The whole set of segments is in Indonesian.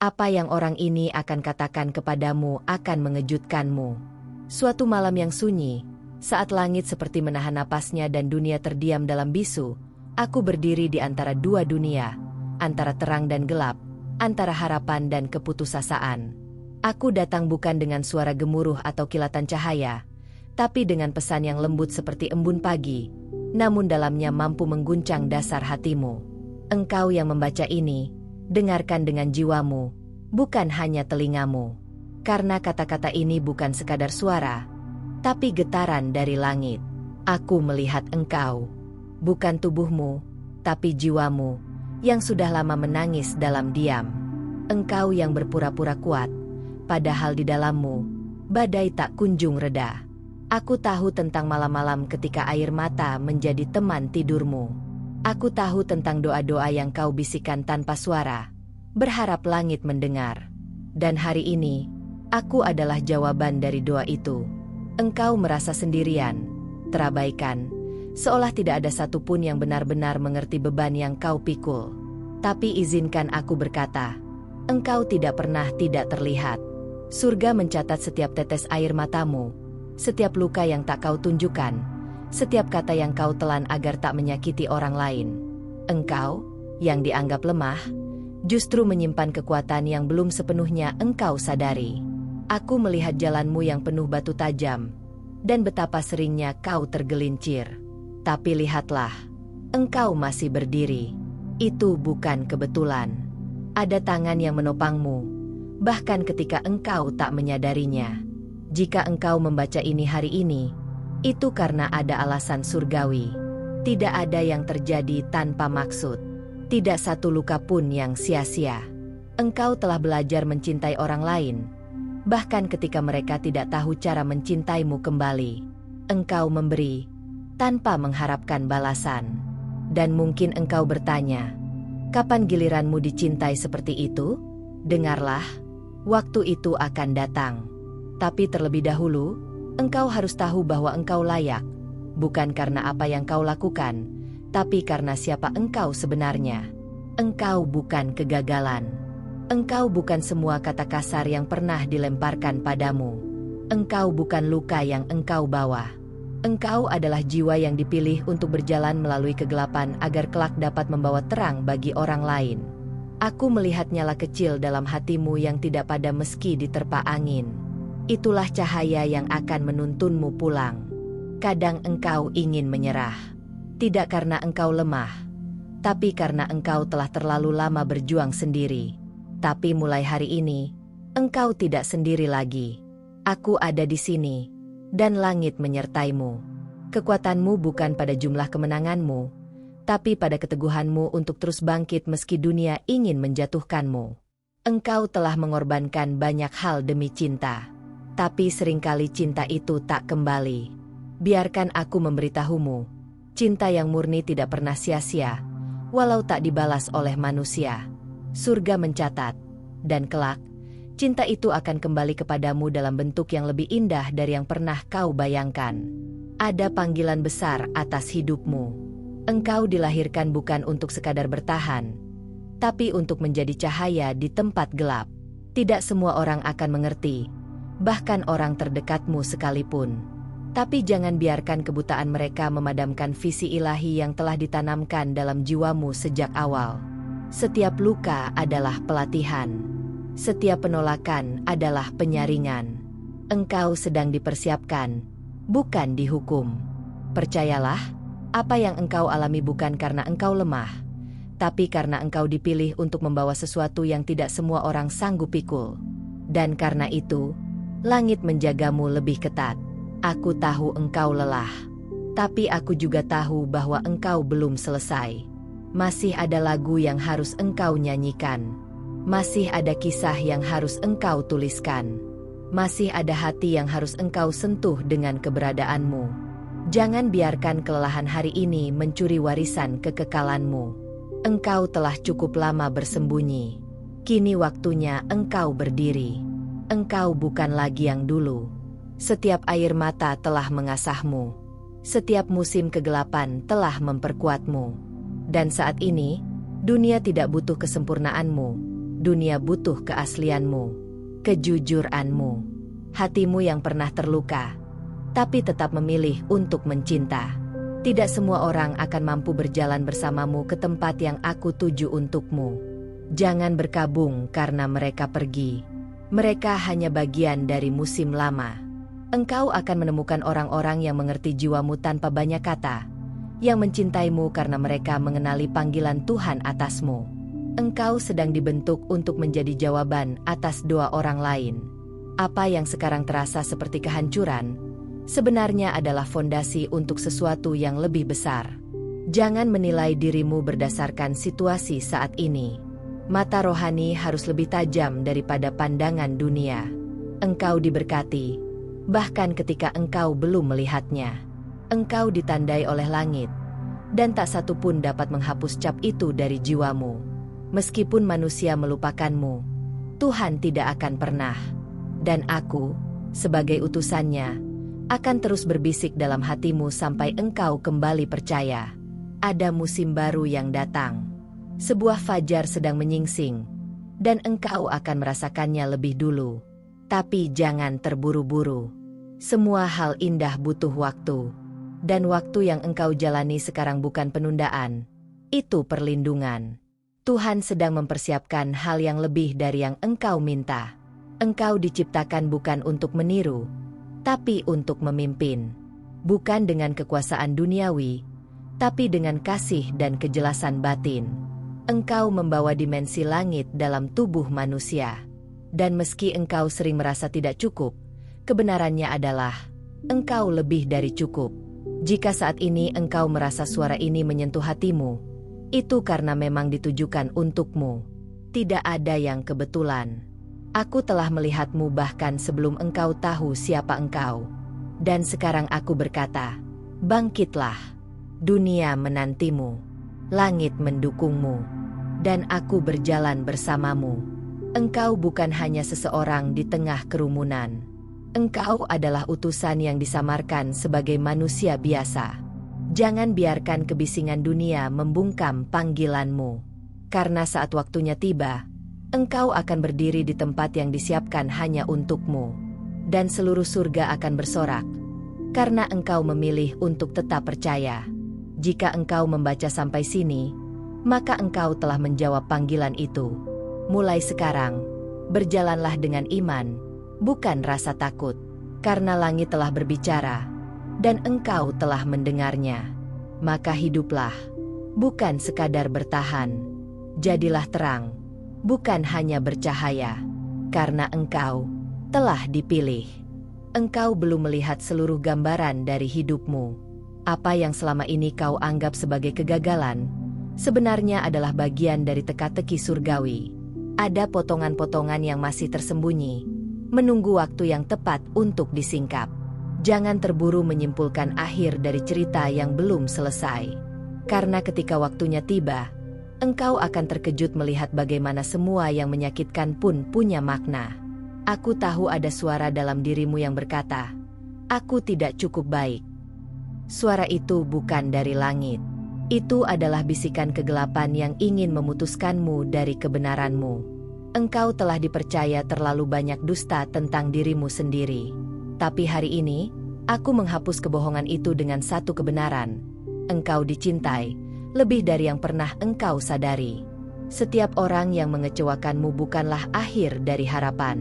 Apa yang orang ini akan katakan kepadamu akan mengejutkanmu. Suatu malam yang sunyi, saat langit seperti menahan napasnya dan dunia terdiam dalam bisu, aku berdiri di antara dua dunia, antara terang dan gelap, antara harapan dan keputusasaan. Aku datang bukan dengan suara gemuruh atau kilatan cahaya, tapi dengan pesan yang lembut seperti embun pagi, namun dalamnya mampu mengguncang dasar hatimu. Engkau yang membaca ini, dengarkan dengan jiwamu, bukan hanya telingamu. Karena kata-kata ini bukan sekadar suara, tapi getaran dari langit. Aku melihat engkau, bukan tubuhmu, tapi jiwamu, yang sudah lama menangis dalam diam. Engkau yang berpura-pura kuat, padahal di dalammu, badai tak kunjung reda. Aku tahu tentang malam-malam ketika air mata menjadi teman tidurmu. Aku tahu tentang doa-doa yang kau bisikan tanpa suara, berharap langit mendengar. Dan hari ini, aku adalah jawaban dari doa itu. Engkau merasa sendirian, terabaikan, seolah tidak ada satupun yang benar-benar mengerti beban yang kau pikul. Tapi izinkan aku berkata, engkau tidak pernah tidak terlihat. Surga mencatat setiap tetes air matamu, setiap luka yang tak kau tunjukkan, setiap kata yang kau telan agar tak menyakiti orang lain. Engkau, yang dianggap lemah, justru menyimpan kekuatan yang belum sepenuhnya engkau sadari. Aku melihat jalanmu yang penuh batu tajam, dan betapa seringnya kau tergelincir. Tapi lihatlah, engkau masih berdiri. Itu bukan kebetulan. Ada tangan yang menopangmu, bahkan ketika engkau tak menyadarinya. Jika engkau membaca ini hari ini, itu karena ada alasan surgawi. Tidak ada yang terjadi tanpa maksud. Tidak satu luka pun yang sia-sia. Engkau telah belajar mencintai orang lain, bahkan ketika mereka tidak tahu cara mencintaimu kembali. Engkau memberi, tanpa mengharapkan balasan. Dan mungkin engkau bertanya, kapan giliranmu dicintai seperti itu? Dengarlah, waktu itu akan datang. Tapi terlebih dahulu, engkau harus tahu bahwa engkau layak, bukan karena apa yang kau lakukan, tapi karena siapa engkau sebenarnya. Engkau bukan kegagalan. Engkau bukan semua kata kasar yang pernah dilemparkan padamu. Engkau bukan luka yang engkau bawa. Engkau adalah jiwa yang dipilih untuk berjalan melalui kegelapan agar kelak dapat membawa terang bagi orang lain. Aku melihat nyala kecil dalam hatimu yang tidak padam meski diterpa angin. Itulah cahaya yang akan menuntunmu pulang. Kadang engkau ingin menyerah. Tidak karena engkau lemah, tapi karena engkau telah terlalu lama berjuang sendiri. Tapi mulai hari ini, engkau tidak sendiri lagi. Aku ada di sini, dan langit menyertaimu. Kekuatanmu bukan pada jumlah kemenanganmu, tapi pada keteguhanmu untuk terus bangkit meski dunia ingin menjatuhkanmu. Engkau telah mengorbankan banyak hal demi cinta, tapi seringkali cinta itu tak kembali. Biarkan aku memberitahumu, cinta yang murni tidak pernah sia-sia, walau tak dibalas oleh manusia. Surga mencatat, dan kelak, cinta itu akan kembali kepadamu dalam bentuk yang lebih indah dari yang pernah kau bayangkan. Ada panggilan besar atas hidupmu. Engkau dilahirkan bukan untuk sekadar bertahan, tapi untuk menjadi cahaya di tempat gelap. Tidak semua orang akan mengerti, bahkan orang terdekatmu sekalipun. Tapi jangan biarkan kebutaan mereka memadamkan visi ilahi yang telah ditanamkan dalam jiwamu sejak awal. Setiap luka adalah pelatihan. Setiap penolakan adalah penyaringan. Engkau sedang dipersiapkan, bukan dihukum. Percayalah, apa yang engkau alami bukan karena engkau lemah, tapi karena engkau dipilih untuk membawa sesuatu yang tidak semua orang sanggup pikul. Dan karena itu, langit menjagamu lebih ketat. Aku tahu engkau lelah, tapi aku juga tahu bahwa engkau belum selesai. Masih ada lagu yang harus engkau nyanyikan. Masih ada kisah yang harus engkau tuliskan. Masih ada hati yang harus engkau sentuh dengan keberadaanmu. Jangan biarkan kelelahan hari ini mencuri warisan kekekalanmu. Engkau telah cukup lama bersembunyi. Kini waktunya engkau berdiri. Engkau bukan lagi yang dulu. Setiap air mata telah mengasahmu. Setiap musim kegelapan telah memperkuatmu. Dan saat ini, dunia tidak butuh kesempurnaanmu. Dunia butuh keaslianmu, kejujuranmu, hatimu yang pernah terluka, tapi tetap memilih untuk mencinta. Tidak semua orang akan mampu berjalan bersamamu ke tempat yang aku tuju untukmu. Jangan berkabung karena mereka pergi. Mereka hanya bagian dari musim lama. Engkau akan menemukan orang-orang yang mengerti jiwamu tanpa banyak kata, yang mencintaimu karena mereka mengenali panggilan Tuhan atasmu. Engkau sedang dibentuk untuk menjadi jawaban atas doa orang lain. Apa yang sekarang terasa seperti kehancuran, sebenarnya adalah fondasi untuk sesuatu yang lebih besar. Jangan menilai dirimu berdasarkan situasi saat ini. Mata rohani harus lebih tajam daripada pandangan dunia. Engkau diberkati, bahkan ketika engkau belum melihatnya. Engkau ditandai oleh langit, dan tak satu pun dapat menghapus cap itu dari jiwamu. Meskipun manusia melupakanmu, Tuhan tidak akan pernah. Dan aku, sebagai utusannya, akan terus berbisik dalam hatimu sampai engkau kembali percaya. Ada musim baru yang datang. Sebuah fajar sedang menyingsing, dan engkau akan merasakannya lebih dulu. Tapi jangan terburu-buru. Semua hal indah butuh waktu. Dan waktu yang engkau jalani sekarang bukan penundaan. Itu perlindungan. Tuhan sedang mempersiapkan hal yang lebih dari yang engkau minta. Engkau diciptakan bukan untuk meniru, tapi untuk memimpin. Bukan dengan kekuasaan duniawi, tapi dengan kasih dan kejelasan batin. Engkau membawa dimensi langit dalam tubuh manusia. Dan meski engkau sering merasa tidak cukup, kebenarannya adalah, engkau lebih dari cukup. Jika saat ini engkau merasa suara ini menyentuh hatimu, itu karena memang ditujukan untukmu. Tidak ada yang kebetulan. Aku telah melihatmu bahkan sebelum engkau tahu siapa engkau. Dan sekarang aku berkata, bangkitlah. Dunia menantimu. Langit mendukungmu, dan aku berjalan bersamamu. Engkau bukan hanya seseorang di tengah kerumunan. Engkau adalah utusan yang disamarkan sebagai manusia biasa. Jangan biarkan kebisingan dunia membungkam panggilanmu. Karena saat waktunya tiba, engkau akan berdiri di tempat yang disiapkan hanya untukmu. Dan seluruh surga akan bersorak, karena engkau memilih untuk tetap percaya. Jika engkau membaca sampai sini, maka engkau telah menjawab panggilan itu. Mulai sekarang, berjalanlah dengan iman, bukan rasa takut, karena langit telah berbicara, dan engkau telah mendengarnya. Maka hiduplah, bukan sekadar bertahan. Jadilah terang, bukan hanya bercahaya, karena engkau telah dipilih. Engkau belum melihat seluruh gambaran dari hidupmu. Apa yang selama ini kau anggap sebagai kegagalan, sebenarnya adalah bagian dari teka-teki surgawi. Ada potongan-potongan yang masih tersembunyi, menunggu waktu yang tepat untuk disingkap. Jangan terburu menyimpulkan akhir dari cerita yang belum selesai. Karena ketika waktunya tiba, engkau akan terkejut melihat bagaimana semua yang menyakitkan pun punya makna. Aku tahu ada suara dalam dirimu yang berkata, aku tidak cukup baik. Suara itu bukan dari langit. Itu adalah bisikan kegelapan yang ingin memutuskanmu dari kebenaranmu. Engkau telah dipercaya terlalu banyak dusta tentang dirimu sendiri. Tapi hari ini, aku menghapus kebohongan itu dengan satu kebenaran. Engkau dicintai, lebih dari yang pernah engkau sadari. Setiap orang yang mengecewakanmu bukanlah akhir dari harapan.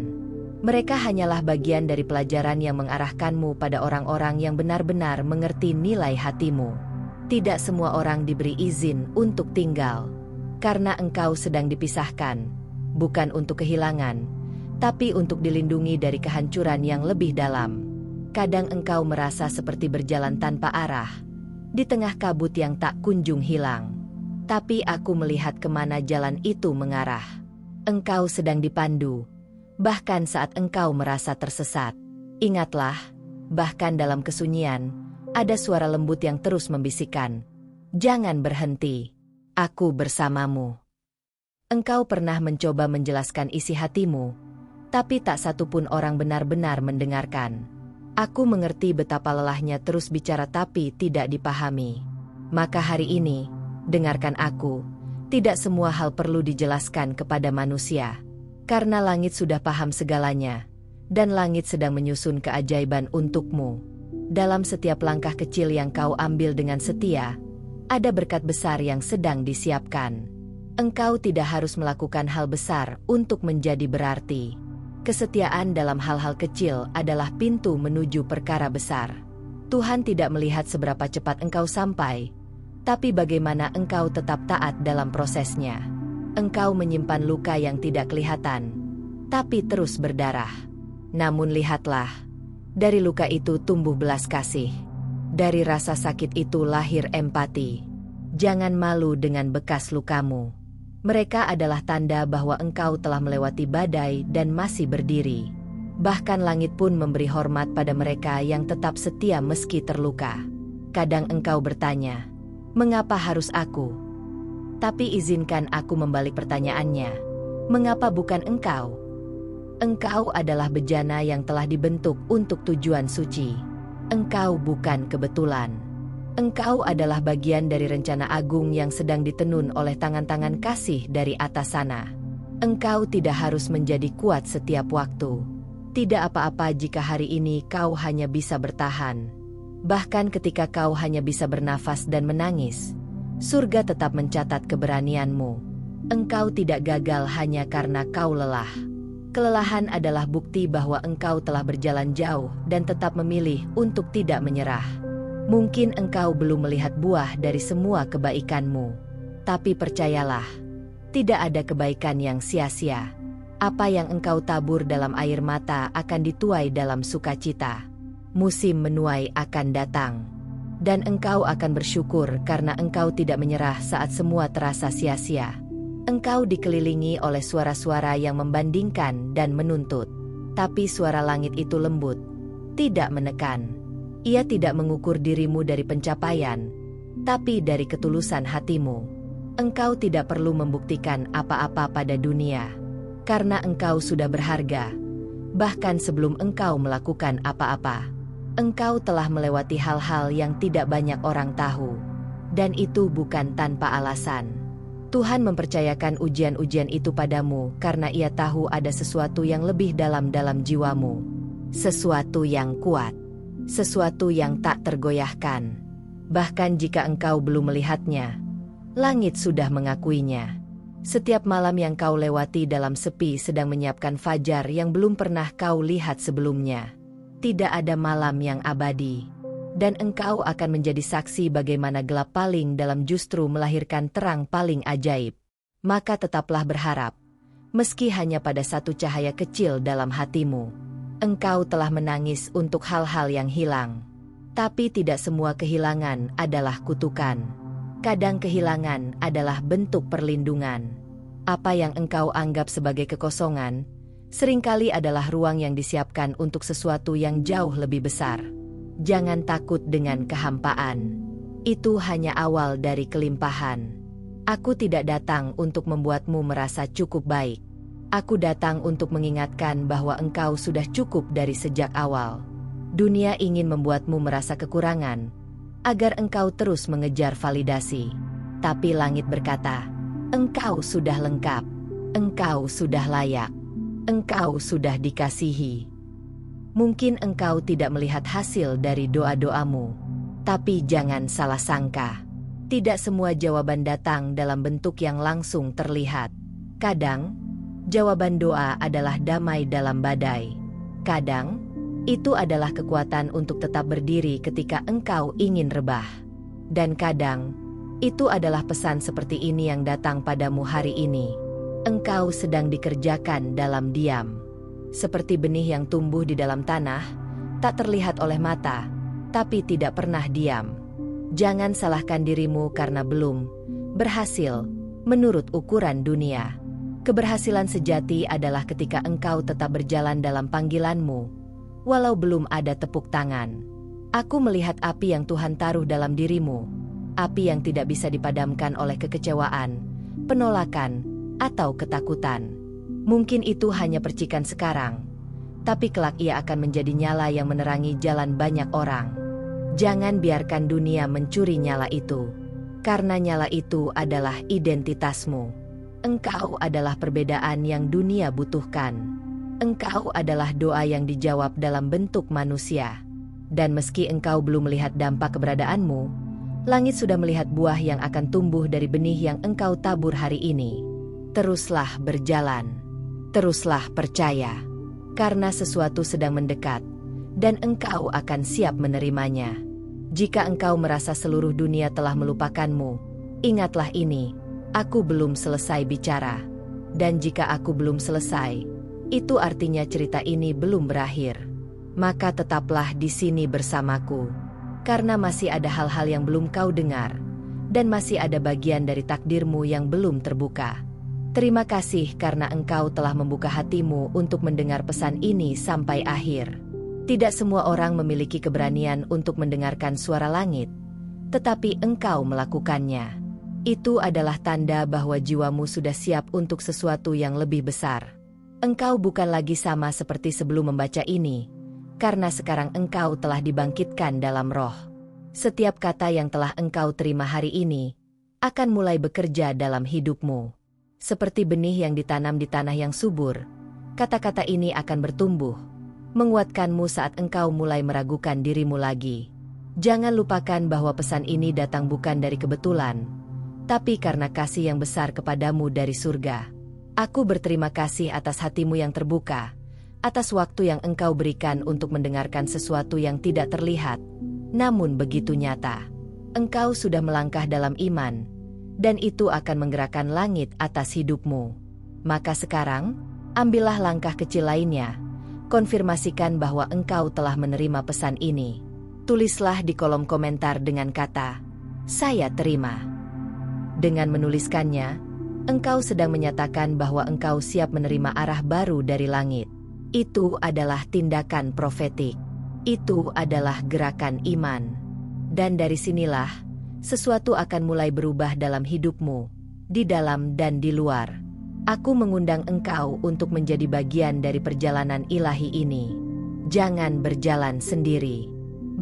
Mereka hanyalah bagian dari pelajaran yang mengarahkanmu pada orang-orang yang benar-benar mengerti nilai hatimu. Tidak semua orang diberi izin untuk tinggal, karena engkau sedang dipisahkan, bukan untuk kehilangan, tapi untuk dilindungi dari kehancuran yang lebih dalam. Kadang engkau merasa seperti berjalan tanpa arah, di tengah kabut yang tak kunjung hilang. Tapi aku melihat kemana jalan itu mengarah. Engkau sedang dipandu. Bahkan saat engkau merasa tersesat, ingatlah, bahkan dalam kesunyian, ada suara lembut yang terus membisikkan, jangan berhenti, aku bersamamu. Engkau pernah mencoba menjelaskan isi hatimu, tapi tak satu pun orang benar-benar mendengarkan. Aku mengerti betapa lelahnya terus bicara tapi tidak dipahami. Maka hari ini, dengarkan aku, Tidak semua hal perlu dijelaskan kepada manusia. Karena langit sudah paham segalanya. Dan langit sedang menyusun keajaiban untukmu. Dalam setiap langkah kecil yang kau ambil dengan setia, ada berkat besar yang sedang disiapkan. Engkau tidak harus melakukan hal besar untuk menjadi berarti. Kesetiaan dalam hal-hal kecil adalah pintu menuju perkara besar. Tuhan tidak melihat seberapa cepat engkau sampai, tapi bagaimana engkau tetap taat dalam prosesnya. Engkau menyimpan luka yang tidak kelihatan, tapi terus berdarah. Namun lihatlah, dari luka itu tumbuh belas kasih. Dari rasa sakit itu lahir empati. Jangan malu dengan bekas lukamu. Mereka adalah tanda bahwa engkau telah melewati badai dan masih berdiri. Bahkan langit pun memberi hormat pada mereka yang tetap setia meski terluka. Kadang engkau bertanya, "Mengapa harus aku?" Tapi izinkan aku membalik pertanyaannya. Mengapa bukan engkau? Engkau adalah bejana yang telah dibentuk untuk tujuan suci. Engkau bukan kebetulan. Engkau adalah bagian dari rencana agung yang sedang ditenun oleh tangan-tangan kasih dari atas sana. Engkau tidak harus menjadi kuat setiap waktu. Tidak apa-apa jika hari ini kau hanya bisa bertahan. Bahkan ketika kau hanya bisa bernafas dan menangis, surga tetap mencatat keberanianmu. Engkau tidak gagal hanya karena kau lelah. Kelelahan adalah bukti bahwa engkau telah berjalan jauh dan tetap memilih untuk tidak menyerah. Mungkin engkau belum melihat buah dari semua kebaikanmu. Tapi percayalah, tidak ada kebaikan yang sia-sia. Apa yang engkau tabur dalam air mata akan dituai dalam sukacita. Musim menuai akan datang. Dan engkau akan bersyukur karena engkau tidak menyerah saat semua terasa sia-sia. Engkau dikelilingi oleh suara-suara yang membandingkan dan menuntut. Tapi suara langit itu lembut, tidak menekan. Ia tidak mengukur dirimu dari pencapaian, tapi dari ketulusan hatimu. Engkau tidak perlu membuktikan apa-apa pada dunia, karena engkau sudah berharga. Bahkan sebelum engkau melakukan apa-apa, engkau telah melewati hal-hal yang tidak banyak orang tahu. Dan itu bukan tanpa alasan. Tuhan mempercayakan ujian-ujian itu padamu karena Ia tahu ada sesuatu yang lebih dalam jiwamu. Sesuatu yang kuat. Sesuatu yang tak tergoyahkan. Bahkan jika engkau belum melihatnya, langit sudah mengakuinya. Setiap malam yang kau lewati dalam sepi sedang menyiapkan fajar yang belum pernah kau lihat sebelumnya. Tidak ada malam yang abadi. Dan engkau akan menjadi saksi bagaimana gelap paling dalam justru melahirkan terang paling ajaib. Maka tetaplah berharap, meski hanya pada satu cahaya kecil dalam hatimu. Engkau telah menangis untuk hal-hal yang hilang. Tapi tidak semua kehilangan adalah kutukan. Kadang kehilangan adalah bentuk perlindungan. Apa yang engkau anggap sebagai kekosongan, seringkali adalah ruang yang disiapkan untuk sesuatu yang jauh lebih besar. Jangan takut dengan kehampaan. Itu hanya awal dari kelimpahan. Aku tidak datang untuk membuatmu merasa cukup baik. Aku datang untuk mengingatkan bahwa engkau sudah cukup dari sejak awal. Dunia ingin membuatmu merasa kekurangan, agar engkau terus mengejar validasi. Tapi langit berkata, engkau sudah lengkap. Engkau sudah layak. Engkau sudah dikasihi. Mungkin engkau tidak melihat hasil dari doa-doamu. Tapi jangan salah sangka. Tidak semua jawaban datang dalam bentuk yang langsung terlihat. Kadang, jawaban doa adalah damai dalam badai. Kadang, itu adalah kekuatan untuk tetap berdiri ketika engkau ingin rebah. Dan kadang, itu adalah pesan seperti ini yang datang padamu hari ini. Engkau sedang dikerjakan dalam diam. Seperti benih yang tumbuh di dalam tanah, tak terlihat oleh mata, tapi tidak pernah diam. Jangan salahkan dirimu karena belum berhasil menurut ukuran dunia. Keberhasilan sejati adalah ketika engkau tetap berjalan dalam panggilanmu, walau belum ada tepuk tangan. Aku melihat api yang Tuhan taruh dalam dirimu, api yang tidak bisa dipadamkan oleh kekecewaan, penolakan, atau ketakutan. Mungkin itu hanya percikan sekarang, tapi kelak ia akan menjadi nyala yang menerangi jalan banyak orang. Jangan biarkan dunia mencuri nyala itu. Karena nyala itu adalah identitasmu. Engkau adalah perbedaan yang dunia butuhkan. Engkau adalah doa yang dijawab dalam bentuk manusia. Dan meski engkau belum melihat dampak keberadaanmu, langit sudah melihat buah yang akan tumbuh dari benih yang engkau tabur hari ini. Teruslah berjalan. Teruslah percaya. Karena sesuatu sedang mendekat, dan engkau akan siap menerimanya. Jika engkau merasa seluruh dunia telah melupakanmu, ingatlah ini, aku belum selesai bicara. Dan jika aku belum selesai, itu artinya cerita ini belum berakhir. Maka tetaplah di sini bersamaku. Karena masih ada hal-hal yang belum kau dengar, dan masih ada bagian dari takdirmu yang belum terbuka. Terima kasih karena engkau telah membuka hatimu untuk mendengar pesan ini sampai akhir. Tidak semua orang memiliki keberanian untuk mendengarkan suara langit, tetapi engkau melakukannya. Itu adalah tanda bahwa jiwamu sudah siap untuk sesuatu yang lebih besar. Engkau bukan lagi sama seperti sebelum membaca ini, karena sekarang engkau telah dibangkitkan dalam roh. Setiap kata yang telah engkau terima hari ini akan mulai bekerja dalam hidupmu. Seperti benih yang ditanam di tanah yang subur, kata-kata ini akan bertumbuh, menguatkanmu saat engkau mulai meragukan dirimu lagi. Jangan lupakan bahwa pesan ini datang bukan dari kebetulan, tapi karena kasih yang besar kepadamu dari surga. Aku berterima kasih atas hatimu yang terbuka, atas waktu yang engkau berikan untuk mendengarkan sesuatu yang tidak terlihat, namun begitu nyata. Engkau sudah melangkah dalam iman, dan itu akan menggerakkan langit atas hidupmu. Maka sekarang, ambillah langkah kecil lainnya. Konfirmasikan bahwa engkau telah menerima pesan ini. Tulislah di kolom komentar dengan kata, "Saya terima." Dengan menuliskannya, engkau sedang menyatakan bahwa engkau siap menerima arah baru dari langit. Itu adalah tindakan profetik. Itu adalah gerakan iman. Dan dari sinilah, sesuatu akan mulai berubah dalam hidupmu, di dalam dan di luar. Aku mengundang engkau untuk menjadi bagian dari perjalanan ilahi ini. Jangan berjalan sendiri.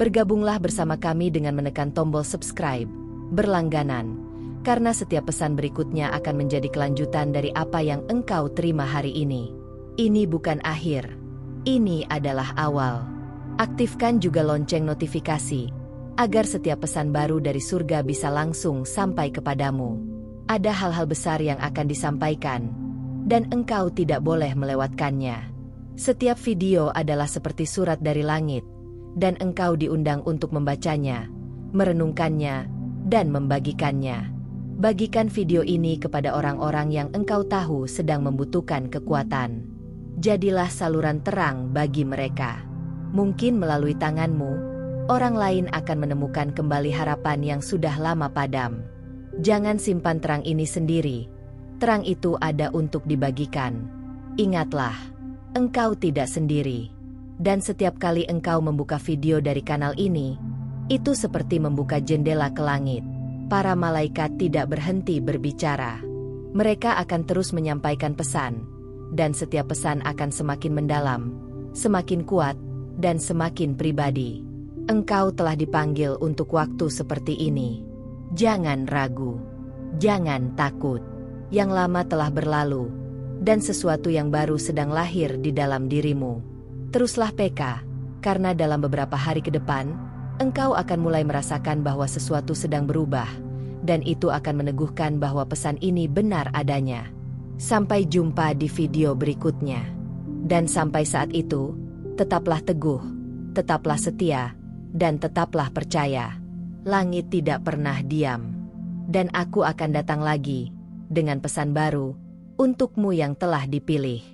Bergabunglah bersama kami dengan menekan tombol subscribe, berlangganan, karena setiap pesan berikutnya akan menjadi kelanjutan dari apa yang engkau terima hari ini. Ini bukan akhir. Ini adalah awal. Aktifkan juga lonceng notifikasi, agar setiap pesan baru dari surga bisa langsung sampai kepadamu. Ada hal-hal besar yang akan disampaikan, dan engkau tidak boleh melewatkannya. Setiap video adalah seperti surat dari langit, dan engkau diundang untuk membacanya, merenungkannya, dan membagikannya. Bagikan video ini kepada orang-orang yang engkau tahu sedang membutuhkan kekuatan. Jadilah saluran terang bagi mereka. Mungkin melalui tanganmu, orang lain akan menemukan kembali harapan yang sudah lama padam. Jangan simpan terang ini sendiri. Terang itu ada untuk dibagikan. Ingatlah, engkau tidak sendiri. Dan setiap kali engkau membuka video dari kanal ini, itu seperti membuka jendela ke langit. Para malaikat tidak berhenti berbicara. Mereka akan terus menyampaikan pesan, dan setiap pesan akan semakin mendalam, semakin kuat, dan semakin pribadi. Engkau telah dipanggil untuk waktu seperti ini. Jangan ragu. Jangan takut. Yang lama telah berlalu, dan sesuatu yang baru sedang lahir di dalam dirimu. Teruslah peka, karena dalam beberapa hari ke depan, engkau akan mulai merasakan bahwa sesuatu sedang berubah, dan itu akan meneguhkan bahwa pesan ini benar adanya. Sampai jumpa di video berikutnya. Dan sampai saat itu, tetaplah teguh, tetaplah setia, dan tetaplah percaya. Langit tidak pernah diam. Dan aku akan datang lagi, dengan pesan baru, untukmu yang telah dipilih.